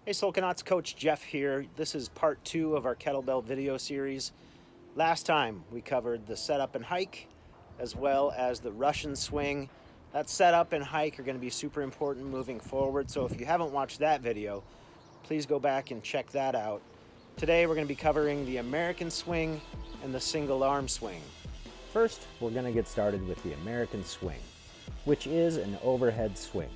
Hey Solkanauts, Coach Jeff here. This is part 2 of our kettlebell video series. Last time we covered the setup and hike as well as the Russian swing. That setup and hike are going to be super important moving forward, so if you haven't watched that video, please go back and check that out. Today we're going to be covering the American swing and the single arm swing. First, we're going to get started with the American swing, which is an overhead swing.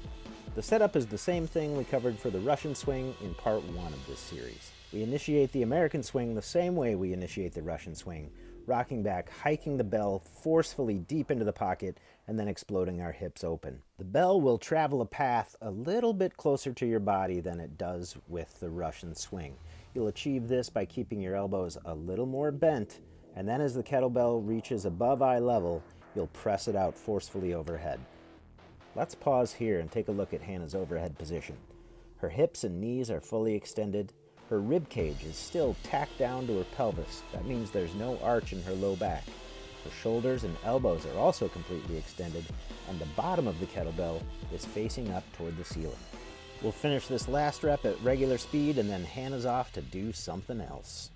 The setup is the same thing we covered for the Russian swing in part 1 of this series. We initiate the American swing the same way we initiate the Russian swing, rocking back, hiking the bell forcefully deep into the pocket, and then exploding our hips open. The bell will travel a path a little bit closer to your body than it does with the Russian swing. You'll achieve this by keeping your elbows a little more bent, and then as the kettlebell reaches above eye level, you'll press it out forcefully overhead. Let's pause here and take a look at Hannah's overhead position. Her hips and knees are fully extended. Her rib cage is still tacked down to her pelvis. That means there's no arch in her low back. Her shoulders and elbows are also completely extended, and the bottom of the kettlebell is facing up toward the ceiling. We'll finish this last rep at regular speed, and then Hannah's off to do something else.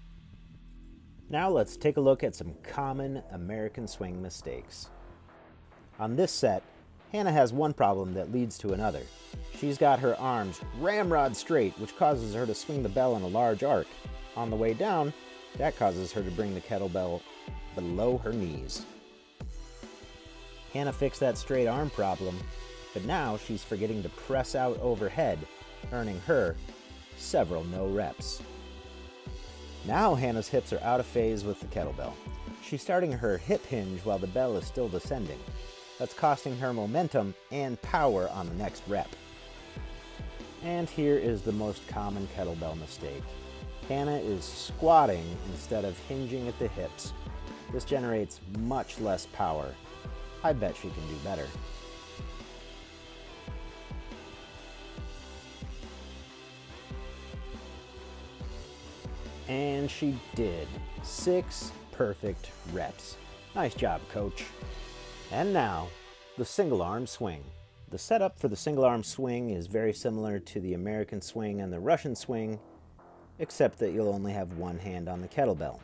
Now let's take a look at some common American swing mistakes. On this set, Hannah has one problem that leads to another. She's got her arms ramrod straight, which causes her to swing the bell in a large arc. On the way down, that causes her to bring the kettlebell below her knees. Hannah fixed that straight arm problem, but now she's forgetting to press out overhead, earning her several no reps. Now Hannah's hips are out of phase with the kettlebell. She's starting her hip hinge while the bell is still descending. That's costing her momentum and power on the next rep. And here is the most common kettlebell mistake. Hannah is squatting instead of hinging at the hips. This generates much less power. I bet she can do better. And she did. 6 perfect reps. Nice job, coach. And now, the single arm swing. The setup for the single arm swing is very similar to the American swing and the Russian swing, except that you'll only have one hand on the kettlebell.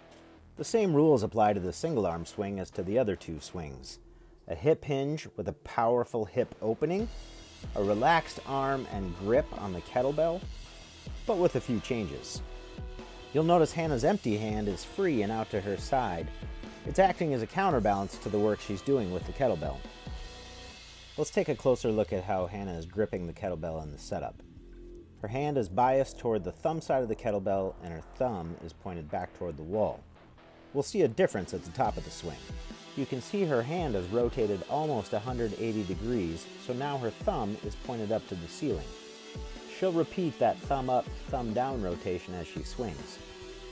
The same rules apply to the single arm swing as to the other two swings. A hip hinge with a powerful hip opening, a relaxed arm and grip on the kettlebell, but with a few changes. You'll notice Hannah's empty hand is free and out to her side. It's acting as a counterbalance to the work she's doing with the kettlebell. Let's take a closer look at how Hannah is gripping the kettlebell in the setup. Her hand is biased toward the thumb side of the kettlebell, and her thumb is pointed back toward the wall. We'll see a difference at the top of the swing. You can see her hand is rotated almost 180 degrees, so now her thumb is pointed up to the ceiling. She'll repeat that thumb up, thumb down rotation as she swings.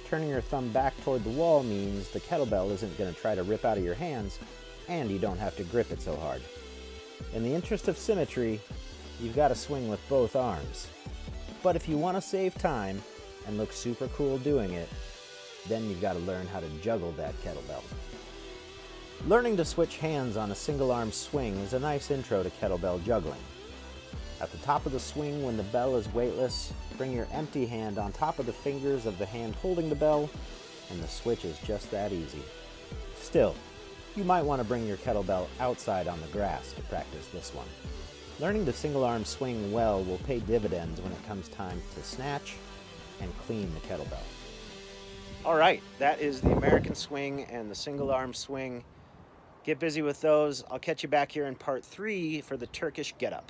Turning your thumb back toward the wall means the kettlebell isn't going to try to rip out of your hands, and you don't have to grip it so hard. In the interest of symmetry, you've got to swing with both arms. But if you want to save time and look super cool doing it, then you've got to learn how to juggle that kettlebell. Learning to switch hands on a single arm swing is a nice intro to kettlebell juggling. At the top of the swing, when the bell is weightless, bring your empty hand on top of the fingers of the hand holding the bell, and the switch is just that easy. Still, you might want to bring your kettlebell outside on the grass to practice this one. Learning to single arm swing well will pay dividends when it comes time to snatch and clean the kettlebell. All right, that is the American swing and the single arm swing. Get busy with those. I'll catch you back here in part 3 for the Turkish get-up.